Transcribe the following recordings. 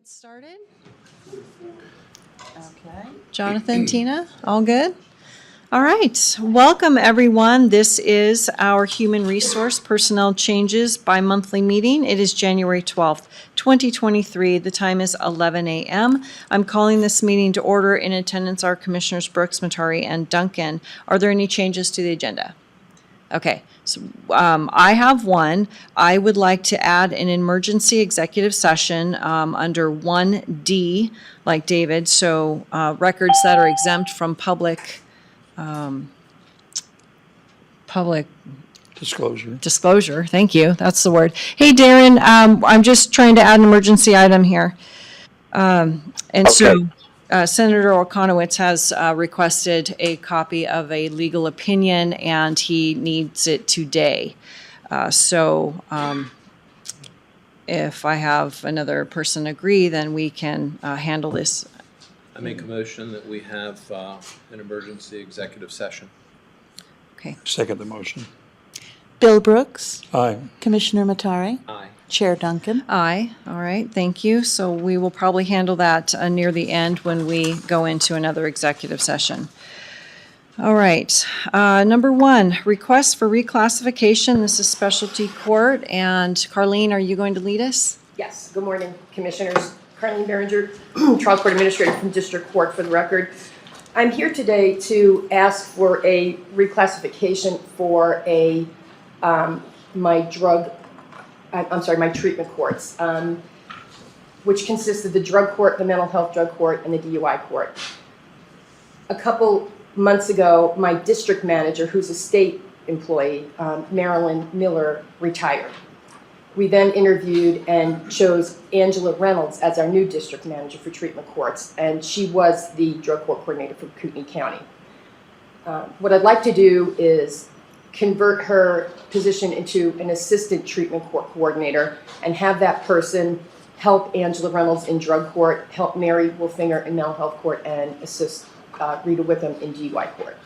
Get started. Okay. Jonathan, Tina, all good? All right. Welcome, everyone. This is our Human Resource Personnel Changes bi-monthly meeting. It is January 12th, 2023. The time is 11 a.m. I'm calling this meeting to order. In attendance are Commissioners Brooks, Matari, and Duncan. Are there any changes to the agenda? Okay, so I have one. I would like to add an emergency executive session under 1D, like David, so records that are exempt from public Disclosure. Thank you, that's the word. Hey, Darren, I'm just trying to add an emergency item here. And so Senator Okonowitz has requested a copy of a legal opinion, and he needs it today. So if I have another person agree, then we can handle this. I make a motion that we have an emergency executive session. Okay. Second the motion. Bill Brooks, Aye. Commissioner Matari, Aye. Chair Duncan. Aye. All right. Thank you. So we will probably handle that near the end when we go into another executive session. All right. Number one, request for reclassification. This is specialty court. And Carlene, are you going to lead us? Yes, good morning, Commissioners. Carlene Behringer, Trial Court Administrator from District Court for the record. I'm here today to ask for a reclassification for my treatment courts, which consist of the drug court, the mental health drug court, and the DUI court. A couple months ago, my district manager, who's a state employee, Marilyn Miller, retired. We then interviewed and chose Angela Reynolds as our new district manager for treatment courts, and she was the drug court coordinator for Kootenai County. What I'd like to do is convert her position into an assistant treatment court coordinator and have that person help Angela Reynolds in drug court, help Mary Wolfinger in mental health court, and assist Rita Witham in DUI court.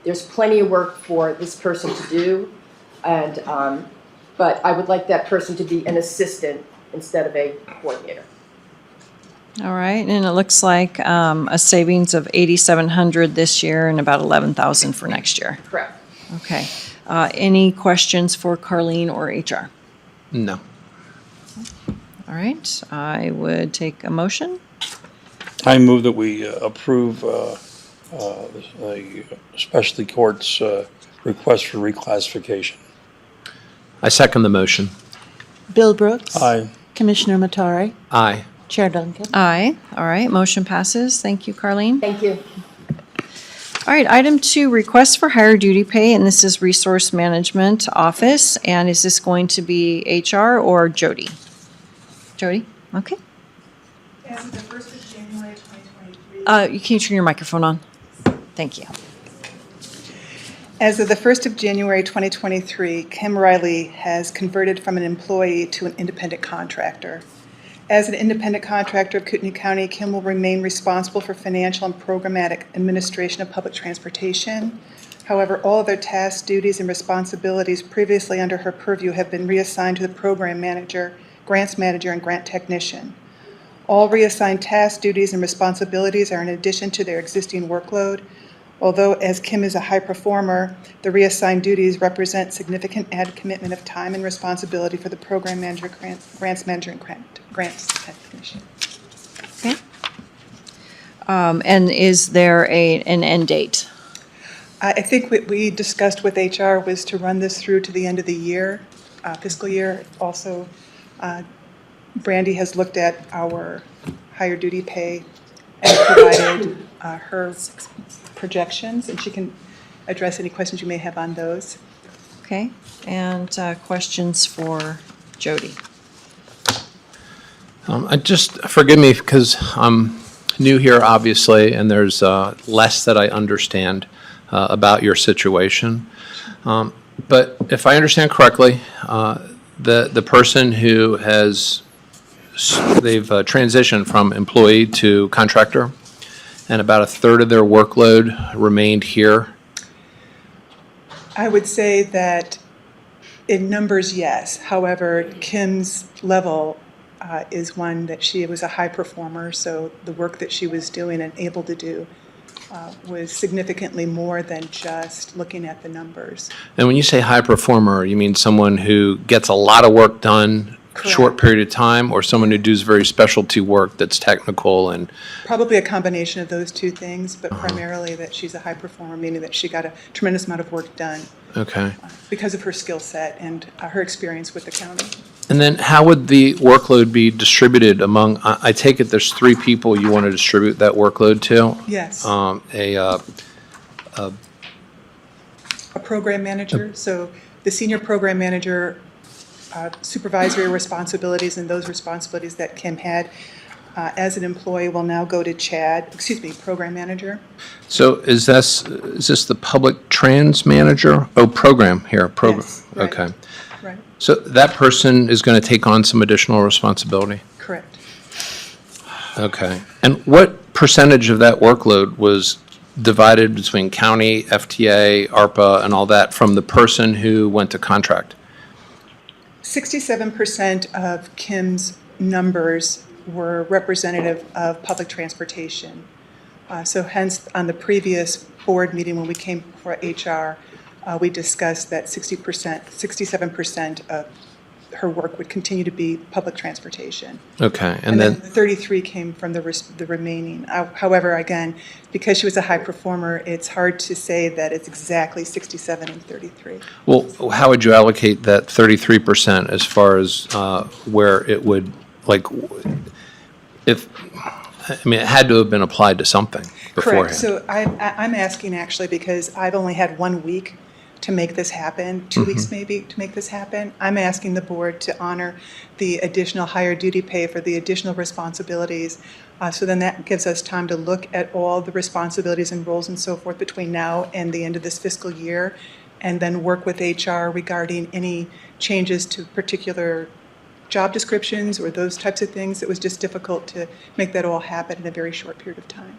There's plenty of work for this person to do, and but I would like that person to be an assistant instead of a coordinator. All right. And it looks like a savings of $8,700 this year and about $11,000 for next year. Correct. Okay. Any questions for Carlene or HR? No. All right. I would take a motion. I move that we approve the specialty court's request for reclassification. I second the motion. Bill Brooks. Aye. Commissioner Matari, Aye. Chair Duncan. Aye. All right. Motion passes. Thank you, Carlene. Thank you. All right. Item 2, request for higher duty pay, and this is Resource Management Office. And is this going to be HR or Jody? Jody? Okay. As of the 1st of January 2023. Can you turn your microphone on? Thank you. As of the 1st of January 2023, Kim Riley has converted from an employee to an independent contractor. As an independent contractor of Kootenai County, Kim will remain responsible for financial and programmatic administration of public transportation. However, all other tasks, duties, and responsibilities previously under her purview have been reassigned to the program manager, grants manager, and grant technician. All reassigned tasks, duties, and responsibilities are in addition to their existing workload. Although, as Kim is a high performer, the reassigned duties represent significant added commitment of time and responsibility for the program manager, grants manager, and grants technician. Okay. And is there an end date? I think what we discussed with HR was to run this through to the end of the year, fiscal year. Also, Brandy has looked at our higher duty pay and provided her projections, and she can address any questions you may have on those. Okay. And questions for Jody? Just forgive me because I'm new here, obviously, and there's less that I understand about your situation. But if I understand correctly, the person who they've transitioned from employee to contractor, and about a third of their workload remained here. I would say that in numbers, yes. However, Kim's level is one that she was a high performer, so the work that she was doing and able to do was significantly more than just looking at the numbers. And when you say high performer, you mean someone who gets a lot of work done, short Correct. period of time, or someone who does very specialty work that's technical and, Probably a combination of those two things, but primarily that she's a high performer, meaning that she got a tremendous amount of work done okay. because of her skill set and her experience with the county. And then how would the workload be distributed among, I take it there's 3 people you want to distribute that workload to? Yes. A program manager, so the senior program manager, supervisory responsibilities and those responsibilities that Kim had as an employee will now go to program manager. So is this the public trans manager? Oh, program here, program. Yes, right. Okay. Right, So that person is going to take on some additional responsibility? correct. Okay. And what percentage of that workload was divided between county, FTA, ARPA, and all that from the person who went to contract? 67% of Kim's numbers were representative of public transportation. So hence, on the previous board meeting when we came for HR, we discussed that 67% of her work would continue to be public transportation. Okay. And then 33 came from the remaining. However, again, because she was a high performer, it's hard to say that it's exactly 67 and 33. Well, how would you allocate that 33% as far as where it would, like, if, I mean, it had to have been applied to something beforehand. Correct. So I'm asking actually because I've only had 1 week to make this happen, 2 weeks maybe to make this happen. I'm asking the board to honor the additional higher duty pay for the additional responsibilities. So then that gives us time to look at all the responsibilities and roles and so forth between now and the end of this fiscal year, and then work with HR regarding any changes to particular job descriptions or those types of things. It was just difficult to make that all happen in a very short period of time.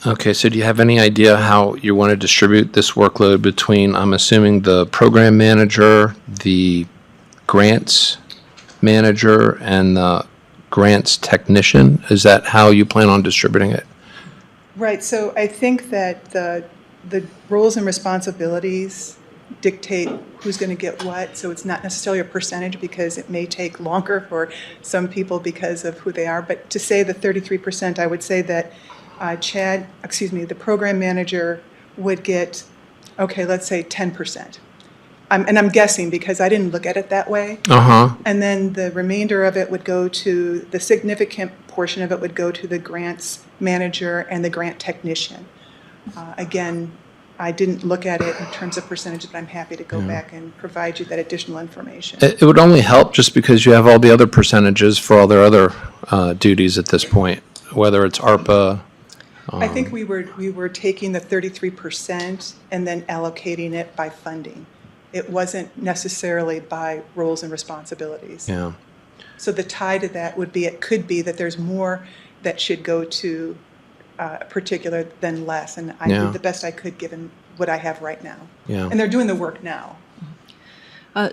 Okay, so do you have any idea how you want to distribute this workload between, I'm assuming, the program manager, the grants manager, and the grants technician? Is that how you plan on distributing it? Right, so I think that the roles and responsibilities dictate who's going to get what, so it's not necessarily a percentage because it may take longer for some people because of who they are. But to say the 33%, I would say that the program manager would get, okay, let's say 10%. And I'm guessing because I didn't look at it that way. Uh-huh. And then the remainder of it would go to, the significant portion of it would go to the grants manager and the grant technician. Again, I didn't look at it in terms of percentage, but I'm happy to go back and provide you that additional information. It would only help just because you have all the other percentages for all their other duties at this point, whether it's ARPA. I think we were taking the 33% and then allocating it by funding. It wasn't necessarily by roles and responsibilities. Yeah. So the tie to that would be, it could be that there's more that should go to a particular than less. And I Yeah. did the best I could given what I have right now. Yeah. And they're doing the work now.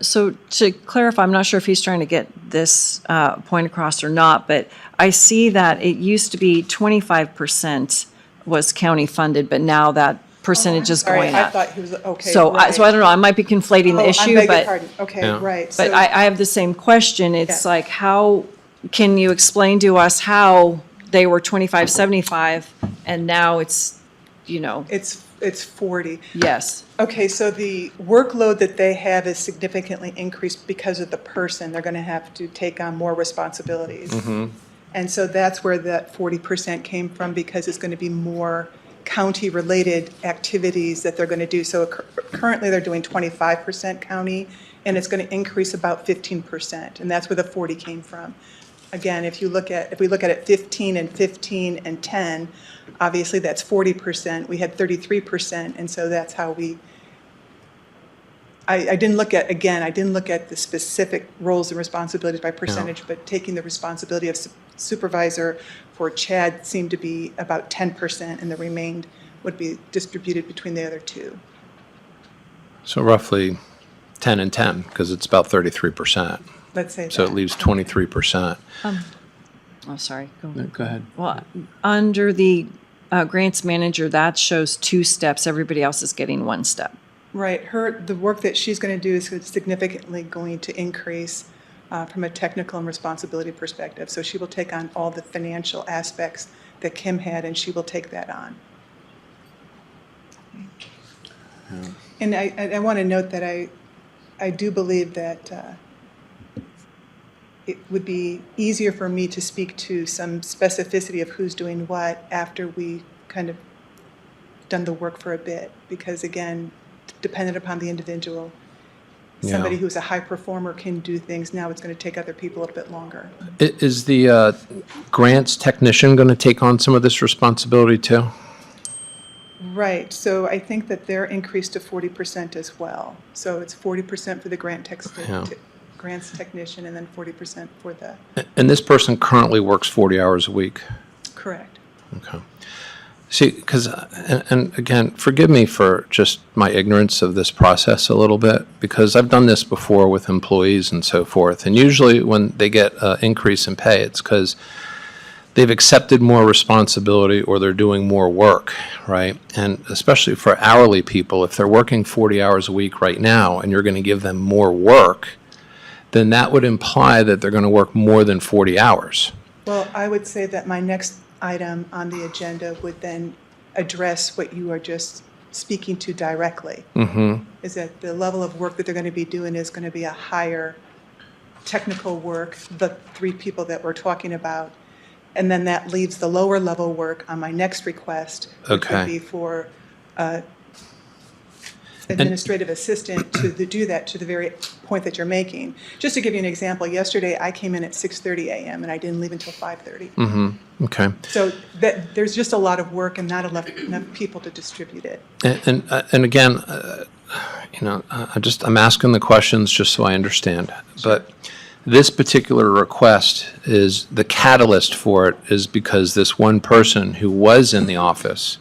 So to clarify, I'm not sure if he's trying to get this point across or not, but I see that it used to be 25% was county funded, but now that percentage is Sorry, going I up. thought he was, okay. So I right. don't know, I might be conflating the Oh, I issue, beg your but, pardon. Okay, Yeah. right. but So- I have the same question. It's Yeah. like, how, can you explain to us how they were 25, 75, and now it's, It's 40. yes. Okay, so the workload that they have is significantly increased because of the person. They're going to have to take on more responsibilities. And so that's where that 40% came from, because it's going to be more county-related activities that they're going to do. So currently, they're doing 25% county, and it's going to increase about 15%, and that's where the 40 came from. Again, if we look at it 15 and 10, obviously that's 40%. We had 33%, and so that's how I didn't look at the specific roles and responsibilities by percentage, but taking the responsibility of supervisor for Chad seemed to be about 10%, and the remained would be distributed between the other two. So roughly 10 and 10, because it's about 33%. let's say that. So it leaves 23%. Oh, sorry. Go ahead. Well, under the grants manager, that shows 2 steps. Everybody else is getting 1 step. Right, the work that she's going to do is significantly going to increase from a technical and responsibility perspective. So she will take on all the financial aspects that Kim had, and she will take that on. Yeah. And I want to note that I do believe that it would be easier for me to speak to some specificity of who's doing what after we kind of done the work for a bit, because again, dependent upon the individual, somebody who's a high performer can do things. Now it's going to take other people a little bit longer. Is the grants technician going to take on some of this responsibility too? Right, so I think that they're increased to 40% as well. So it's 40% for the grants technician and then 40% for the... And this person currently works 40 hours a week? Correct. Okay. See, because, and again, forgive me for just my ignorance of this process a little bit, because I've done this before with employees and so forth. And usually when they get an increase in pay, it's because they've accepted more responsibility or they're doing more work, right? And especially for hourly people, if they're working 40 hours a week right now and you're going to give them more work, then that would imply that they're going to work more than 40 hours. Well, I would say that my next item on the agenda would then address what you are just speaking to directly. Mm-hmm. Is that the level of work that they're going to be doing is going to be a higher technical work, the 3 people that we're talking about. And then that leaves the lower level work on my next request, which Okay. would be for administrative assistant to do that to the very point that you're making. Just to give you an example, yesterday I came in at 6:30 a.m. and I didn't leave until 5:30. Mm-hmm. Okay. So there's just a lot of work and not enough people to distribute it. And again, I'm asking the questions just so I understand. But this particular request is, the catalyst for it is because this one person who was in the office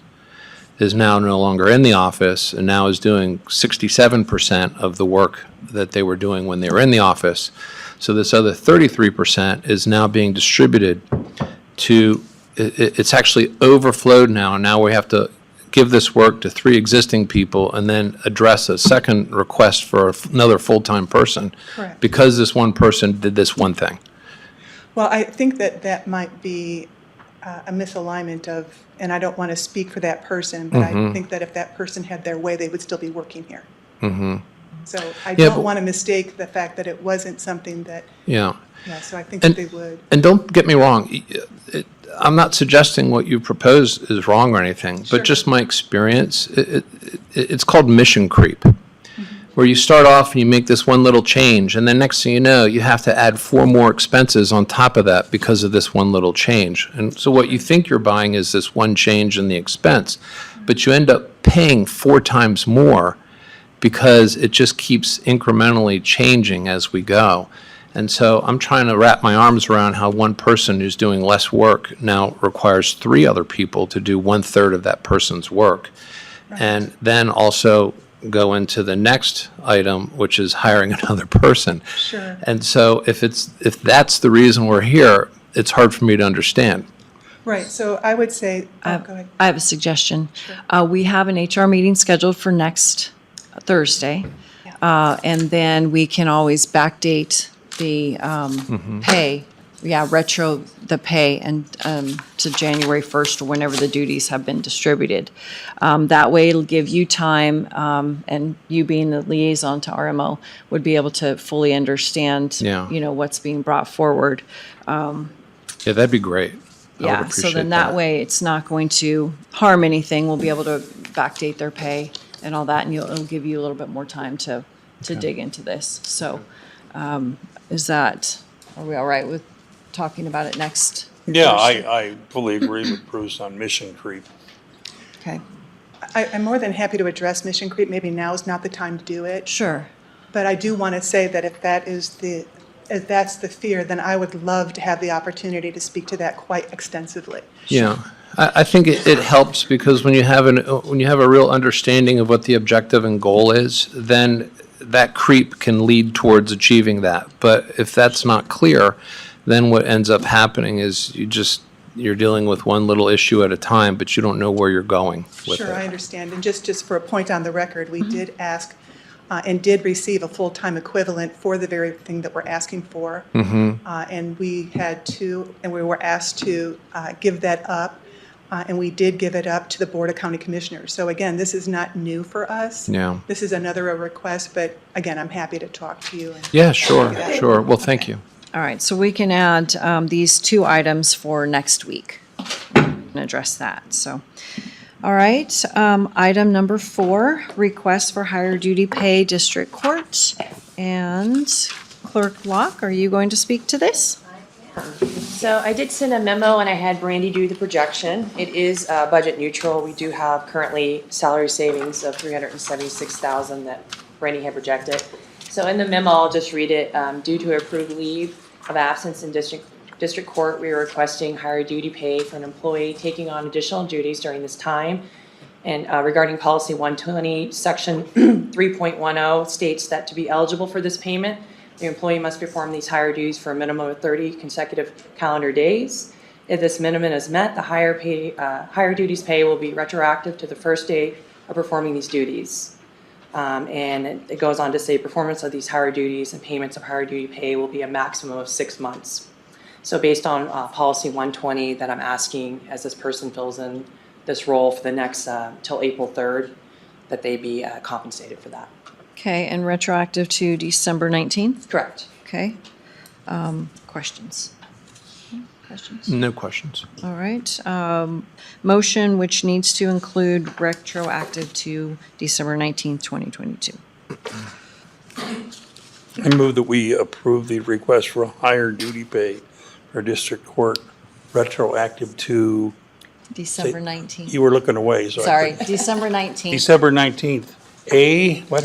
is now no longer in the office and now is doing 67% of the work that they were doing when they were in the office. So this other 33% is now being distributed to, it's actually overflowed now, and now we have to give this work to 3 existing people and then address a second request for another full-time person. Correct. Because this one person did this one thing. Well, I think that might be a misalignment of, and I don't want to speak for that person, but I think that if that person had their way, they would still be working here. Mm-hmm. So I Yeah, don't but- want to mistake the fact that it wasn't something that, Yeah. so I think And- that they would. And don't get me wrong, I'm not suggesting what you propose is wrong or anything, Sure. but just my experience, it's called mission creep, where you start off and you make this one little change, and then next thing you know, you have to add 4 more expenses on top of that because of this one little change. And so what you think you're buying is this one change in the expense, but you end up paying 4 times more because it just keeps incrementally changing as we go. And so I'm trying to wrap my arms around how one person who's doing less work now requires 3 other people to do 1/3 of that person's work. And then also go into the next item, which is hiring another person. Sure. And so if that's the reason we're here, it's hard for me to understand. Right, so I would say, go ahead. I have a suggestion. We have an HR meeting scheduled for next Thursday. And then we can always backdate the pay, retro the pay and to January 1st or whenever the duties have been distributed. That way it'll give you time, and you being the liaison to RMO would be able to fully understand, Yeah. what's being brought forward. Yeah, that'd be great. I would Yeah, so appreciate then that way it's not going to harm anything. We'll be able to backdate their pay and all that, and it'll give you a little bit more time to dig into this. So, are we all right with talking about it next? Yeah, Thursday? I fully agree with Bruce on mission creep. Okay, I'm more than happy to address mission creep. Maybe now is not the time to do it. sure. But I do want to say that if that's the fear, then I would love to have the opportunity to speak to that quite extensively. Yeah, I think it helps because when you have a real understanding of what the objective and goal is, then that creep can lead towards achieving that. But if that's not clear, then what ends up happening is you're dealing with one little issue at a time, but you don't know where you're going with Sure, I it. understand. And just for a point on the record, we did ask and did receive a full-time equivalent for the very thing that we're asking for. And we had to, and we were asked to give that up, and we did give it up to the Board of County Commissioners. So again, this is not new for us. Yeah. This is another request, but again, I'm happy to talk to you. Yeah, sure, sure. Well, thank you. All right, so we can add these 2 items for next week and address that, so. All right, item number 4, request for higher duty pay district court. And Clerk Locke, are you going to speak to this? So I did send a memo and I had Brandy do the projection. It is budget neutral. We do have currently salary savings of $376,000 that Brandy had projected. So in the memo, I'll just read it. Due to approved leave of absence in district court, we are requesting higher duty pay for an employee taking on additional duties during this time. And regarding policy 120, section 3.10 states that to be eligible for this payment, the employee must perform these higher duties for a minimum of 30 consecutive calendar days. If this minimum is met, the higher duties pay will be retroactive to the first day of performing these duties. And it goes on to say performance of these higher duties and payments of higher duty pay will be a maximum of 6 months. So based on policy 120 that I'm asking as this person fills in this role for the next, till April 3rd, that they be compensated for that. Okay, and retroactive to December 19th? Correct. Okay. Questions? Questions? No questions. All right. Motion which needs to include retroactive to December 19th, 2022. I move that we approve the request for higher duty pay for district court retroactive to, December 19th. you were looking away, so I Sorry, couldn't- December 19th. December 19th. What?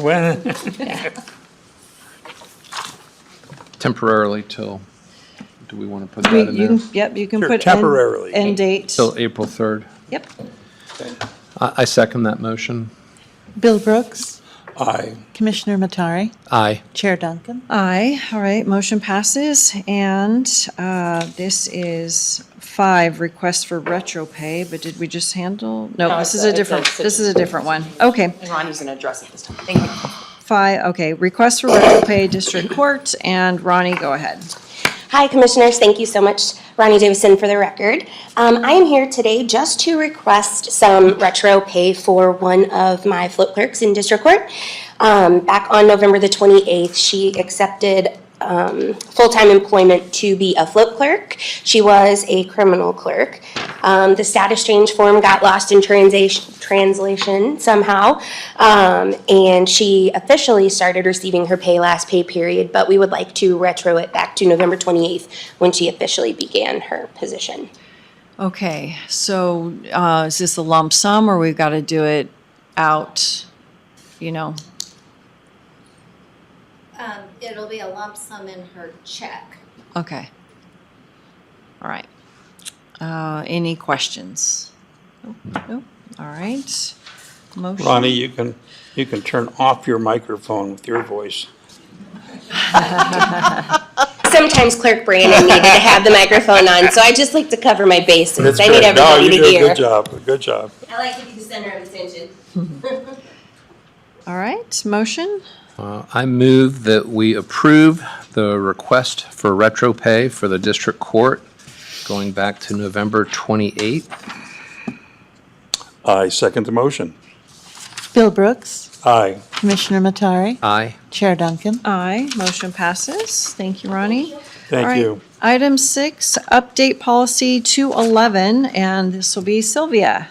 Temporarily till, do we want to put that in there? Yep, you can Sure, put temporarily. end date. Till April 3rd. Yep. I second that motion. Bill Brooks, Aye. Commissioner Matari, Aye. Chair Duncan. Aye, all right, motion passes, and this is 5, request for retro pay, but did we just handle? No, No, this is it's a different, it's this is a different one. Okay, And Ronnie's gonna address it this time. Thank you. 5, okay, request for retro pay, district court, and Ronnie, go ahead. Hi, Commissioners. Thank you so much. Ronnie Davison for the record. I am here today just to request some retro pay for one of my float clerks in district court. Back on November the 28th, she accepted full-time employment to be a float clerk. She was a criminal clerk. The status change form got lost in translation somehow, and she officially started receiving her pay last pay period, but we would like to retro it back to November 28th when she officially began her position. Okay, so is this a lump sum, or we've got to do it out, you know? It'll be a lump sum in her check. Okay. All right. Any questions? Nope. All right. Motion. Ronnie, you can turn off your microphone with your voice. Sometimes Clerk Brandon needed to have the microphone on, so I just like to cover my bases. That's I need good. No, everybody you to did a hear. good job, good job. I like to be the center of attention. All right, motion. I move that we approve the request for retro pay for the district court going back to November 28th. I second the motion. Bill Brooks, Aye. Commissioner Matari, Aye. Chair Duncan. Aye, motion passes. Thank you, Ronnie. All Thank right, you. Item 6, update policy 211, and this will be Sylvia.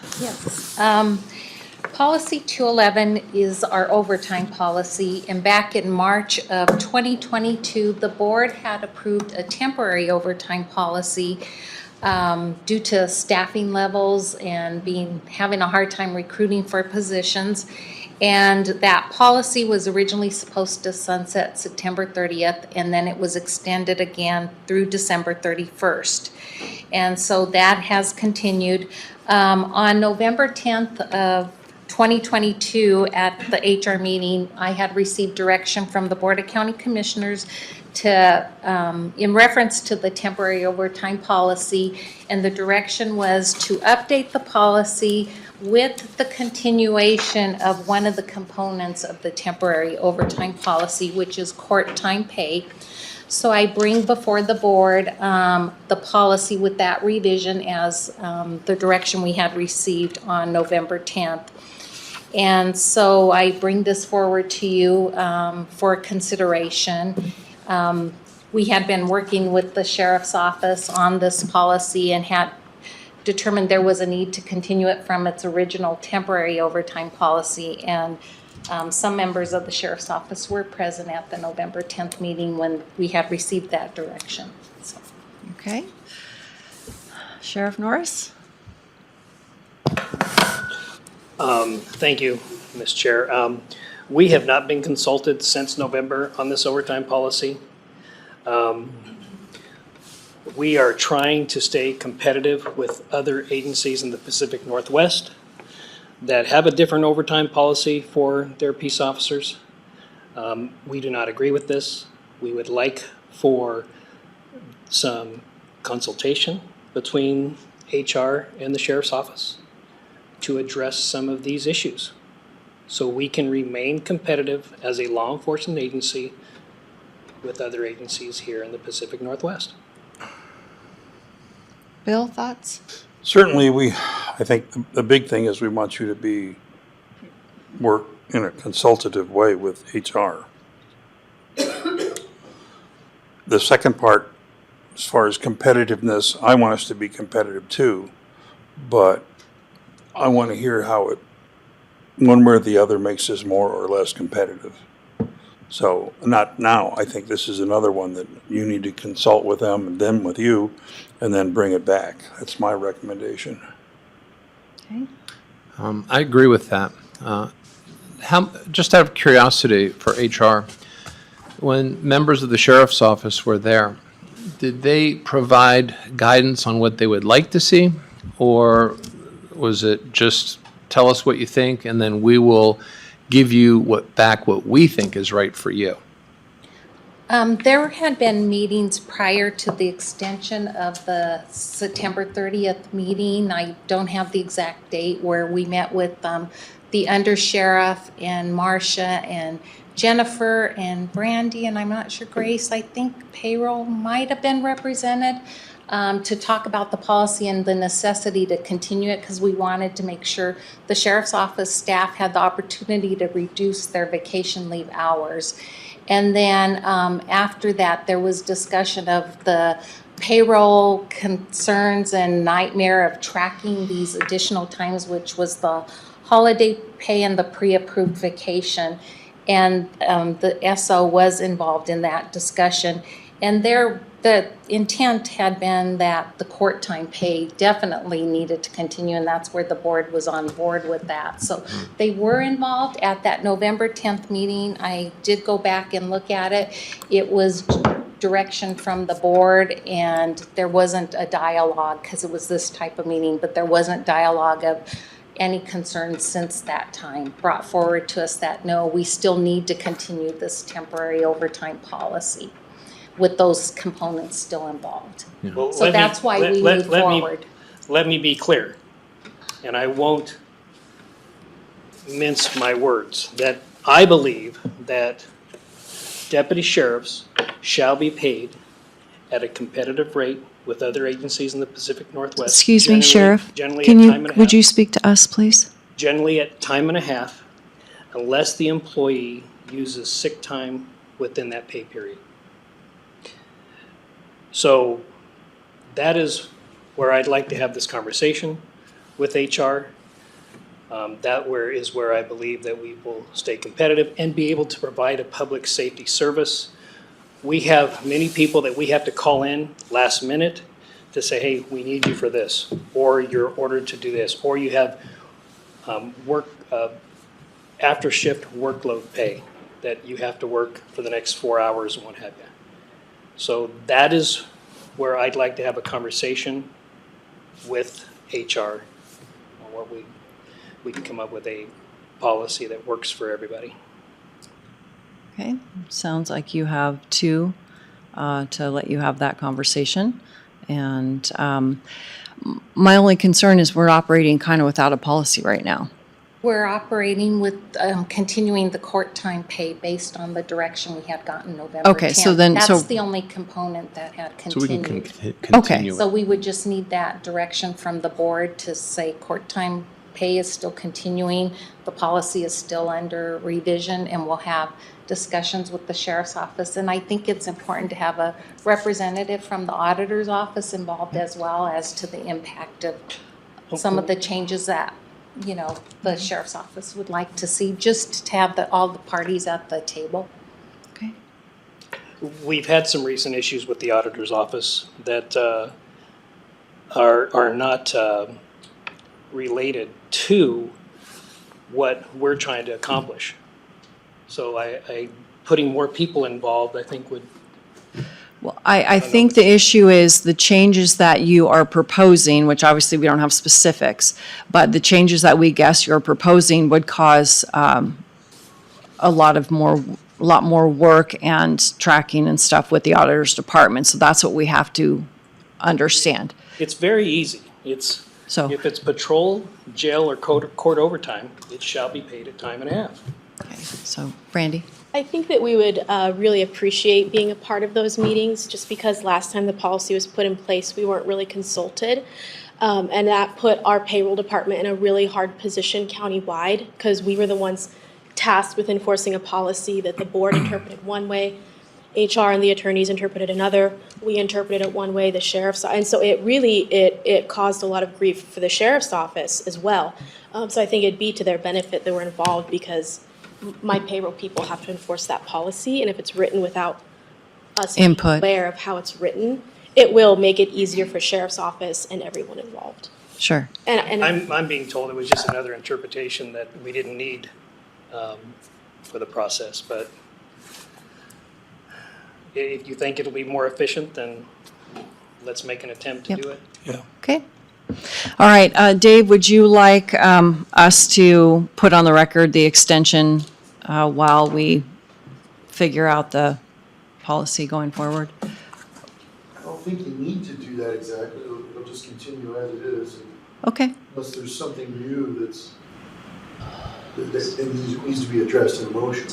Policy 211 is our overtime policy, and back in March of 2022, the board had approved a temporary overtime policy due to staffing levels and having a hard time recruiting for positions. And that policy was originally supposed to sunset September 30th, and then it was extended again through December 31st. And so that has continued. On November 10th of 2022, at the HR meeting, I had received direction from the Board of County Commissioners to, in reference to the temporary overtime policy, and the direction was to update the policy with the continuation of one of the components of the temporary overtime policy, which is court time pay. So I bring before the board the policy with that revision as the direction we had received on November 10th. And so I bring this forward to you for consideration. We had been working with the sheriff's office on this policy and had determined there was a need to continue it from its original temporary overtime policy. And some members of the sheriff's office were present at the November 10th meeting when we had received that direction. So. Okay. Sheriff Norris? Thank you, Ms. Chair. We have not been consulted since November on this overtime policy. We are trying to stay competitive with other agencies in the Pacific Northwest that have a different overtime policy for their peace officers. We do not agree with this. We would like for some consultation between HR and the sheriff's office to address some of these issues so we can remain competitive as a law enforcement agency with other agencies here in the Pacific Northwest. Bill, thoughts? Certainly, I think the big thing is we want you to work in a consultative way with HR. The second part, as far as competitiveness, I want us to be competitive too, but I want to hear how it, one way or the other, makes us more or less competitive. So, not now. I think this is another one that you need to consult with them and then with you, and then bring it back. That's my recommendation. Okay. I agree with that. Just out of curiosity for HR, when members of the sheriff's office were there, did they provide guidance on what they would like to see? Or was it just tell us what you think and then we will give you back what we think is right for you? There had been meetings prior to the extension of the September 30th meeting. I don't have the exact date, where we met with the undersheriff and Marcia and Jennifer and Brandy, and I'm not sure Grace. I think payroll might have been represented to talk about the policy and the necessity to continue it, because we wanted to make sure the sheriff's office staff had the opportunity to reduce their vacation leave hours. And then after that, there was discussion of the payroll concerns and nightmare of tracking these additional times, which was the holiday pay and the pre-approved vacation. And the SO was involved in that discussion. And the intent had been that the court time pay definitely needed to continue, and that's where the board was on board with that. So they were involved at that November 10th meeting. I did go back and look at it. It was direction from the board, and there wasn't a dialogue, because it was this type of meeting, but there wasn't dialogue of any concerns since that time brought forward to us that, no, we still need to continue this temporary overtime policy with those components still involved. Well, So that's why we moved forward. Let me be clear, and I won't mince my words, that I believe that deputy sheriffs shall be paid at a competitive rate with other agencies in the Pacific Northwest. Excuse me, Sheriff. Generally Can at you, time and a would half. you speak to us, please? Generally at time and a half, unless the employee uses sick time within that pay period. So that is where I'd like to have this conversation with HR. Is where I believe that we will stay competitive and be able to provide a public safety service. We have many people that we have to call in last minute to say, hey, we need you for this, or you're ordered to do this, or you have after shift workload pay that you have to work for the next 4 hours and what have you. So that is where I'd like to have a conversation with HR on what we we can come up with a policy that works for everybody. Okay, sounds like you have two to let you have that conversation. And my only concern is we're operating kind of without a policy right now. We're operating with continuing the court time pay based on the direction we had gotten November 10th. Okay, so then- That's the only component that had So we can continued. continue So it. we would just need that direction from the board to say court time pay is still continuing, the policy is still under revision, and we'll have discussions with the sheriff's office. And I think it's important to have a representative from the auditor's office involved as well as to the impact of some of the changes that, you know, the sheriff's office would like to see, just to have all the parties at the table. Okay. We've had some recent issues with the auditor's office that are not related to what we're trying to accomplish. So I putting more people involved, I think would. Well, I think the issue is the changes that you are proposing, which obviously we don't have specifics, but the changes that we guess you're proposing would cause a lot more work and tracking and stuff with the auditor's department. So that's what we have to understand. It's very easy. It's, So- if it's patrol, jail, or court overtime, it shall be paid at time and a half. Okay, so Brandy? I think that we would really appreciate being a part of those meetings, just because last time the policy was put in place, we weren't really consulted. And that put our payroll department in a really hard position countywide, because we were the ones tasked with enforcing a policy that the board interpreted one way, HR and the attorneys interpreted another, we interpreted it one way, the sheriff's, and so it really, it caused a lot of grief for the sheriff's office as well. So I think it'd be to their benefit that we're involved, because my payroll people have to enforce that policy, and if it's written without us being Input. aware of how it's written, it will make it easier for sheriff's office and everyone involved. Sure. And I'm being told it was just another interpretation that we didn't need for the process, but if you think it'll be more efficient, then let's make an attempt to Yep. do it. Yeah. Okay. All right, Dave, would you like us to put on the record the extension while we figure out the policy going forward? I don't think you need to do that exactly, it'll just continue as it is, Okay, unless there's something new that needs to be addressed in a motion.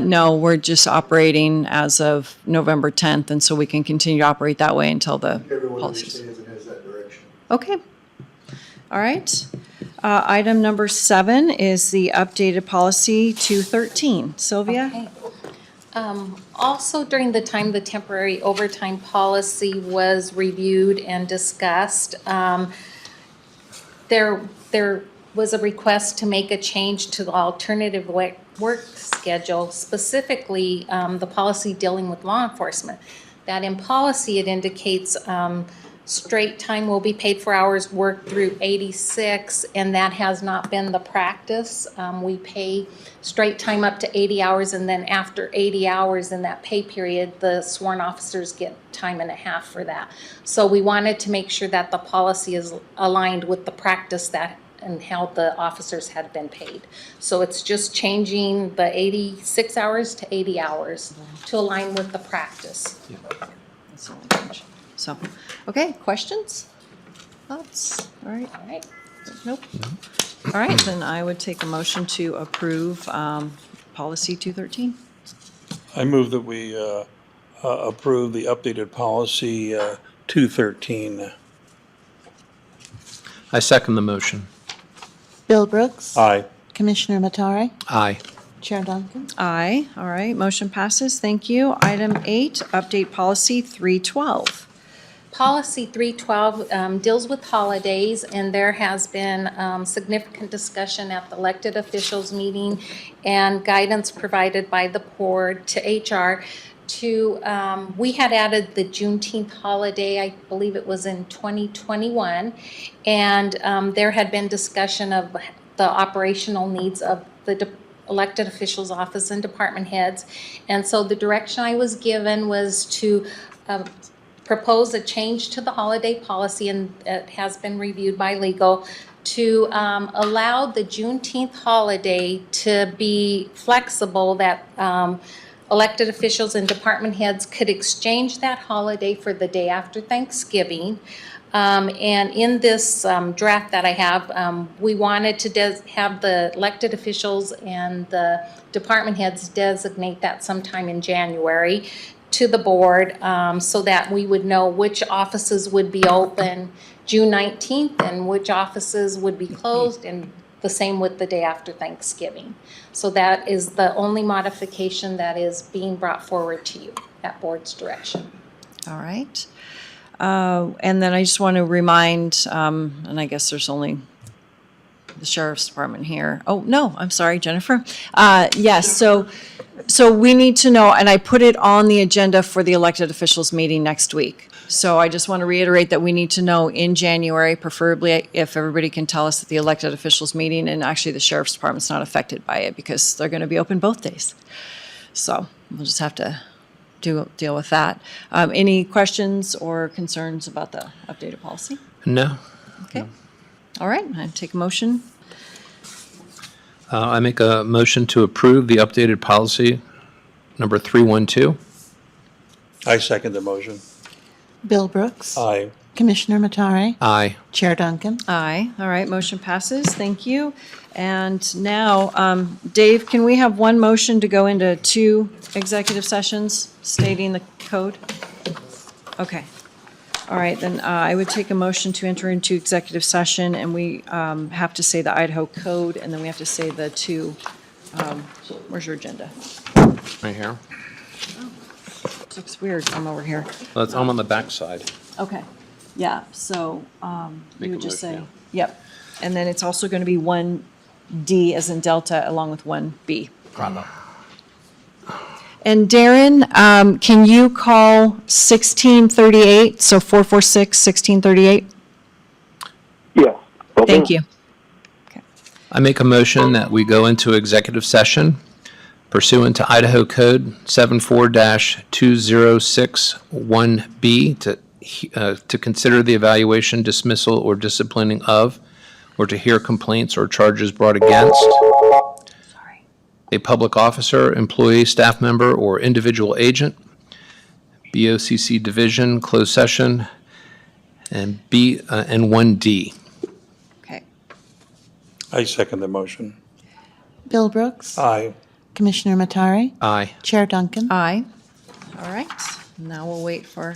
no, we're just operating as of November 10th, and so we can continue to operate that way until the Everyone policies. understands and has that direction. Okay. All right. Item number 7 is the updated policy 213. Sylvia? Okay. Also, during the time the temporary overtime policy was reviewed and discussed, there was a request to make a change to the alternative work schedule, specifically the policy dealing with law enforcement. That in policy, it indicates straight time will be paid for hours worked through 86, and that has not been the practice. We pay straight time up to 80 hours, and then after 80 hours in that pay period, the sworn officers get time and a half for that. So we wanted to make sure that the policy is aligned with the practice that and how the officers had been paid. So it's just changing the 86 hours to 80 hours to align with the practice. That's the only change. So, okay, questions? Thoughts? All right. All right. Nope. All right, then I would take a motion to approve policy 213. I move that we approve the updated policy 213. I second the motion. Bill Brooks. Aye. Commissioner Matari. Aye. Chair Duncan. Aye. All right, motion passes. Thank you. Item 8, update policy 312. Policy 312 deals with holidays, and there has been significant discussion at the elected officials meeting and guidance provided by the board to HR to, we had added the Juneteenth holiday, I believe it was in 2021, and there had been discussion of the operational needs of the elected officials' office and department heads. And so the direction I was given was to propose a change to the holiday policy, and it has been reviewed by legal, to allow the Juneteenth holiday to be flexible, that elected officials and department heads could exchange that holiday for the day after Thanksgiving. And in this draft that I have, we wanted to have the elected officials and the department heads designate that sometime in January to the board, so that we would know which offices would be open June 19th and which offices would be closed, and the same with the day after Thanksgiving. So that is the only modification that is being brought forward to you at board's direction. All right. And then I just want to remind, and I guess there's only the sheriff's department here. Oh, no, I'm sorry, Jennifer. Yes, so we need to know, and I put it on the agenda for the elected officials meeting next week. So I just want to reiterate that we need to know in January, preferably if everybody can tell us at the elected officials meeting, and actually the sheriff's department's not affected by it because they're going to be open both days. So we'll just have to deal with that. Any questions or concerns about the updated policy? No. Okay. All right, I take a motion. I make a motion to approve the updated policy number 312. I second the motion. Bill Brooks. Aye. Commissioner Matari. Aye. Chair Duncan. Aye. All right, motion passes. Thank you. And now, Dave, can we have one motion to go into 2 executive sessions stating the code? Okay. All right, then I would take a motion to enter into executive session, and we have to say the Idaho code, and then we have to say the 2, where's your agenda? Right here. It looks weird, I'm over here. Well, I'm on the back side. Okay, yeah, so Make you a would just say, motion, yep. And then it's also going to be 1D as in Delta along with 1B. Bravo. And Darren, can you call 1638, so 446-1638? Yes. Thank you. I make a motion that we go into executive session pursuant to Idaho Code 74-2061B to consider the evaluation, dismissal, or disciplining of, or to hear complaints or charges brought against a public officer, employee, staff member, or individual agent, BOCC division, closed session, and and 1D. Okay. I second the motion. Bill Brooks. Aye. Commissioner Matari. Aye. Chair Duncan. Aye. All right, now we'll wait for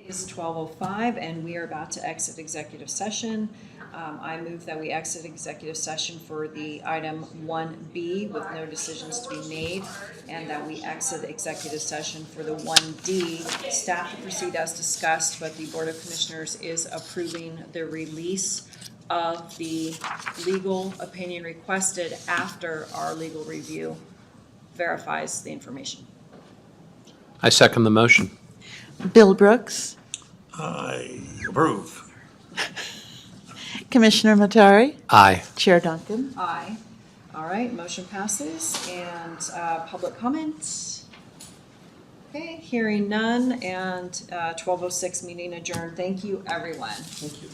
It's 12:05 and we are about to exit executive session. I move that we exit executive session for the item 1B with no decisions to be made, and that we exit executive session for the 1D. Staff to proceed as discussed, but the Board of Commissioners is approving the release of the legal opinion requested after our legal review verifies the information. I second the motion. Bill Brooks, I approve. Commissioner Matari, Aye. Chair Duncan. Aye. All right, motion passes. And public comment? Okay, hearing none, and 12:06 meeting adjourned. Thank you, everyone. Thank you.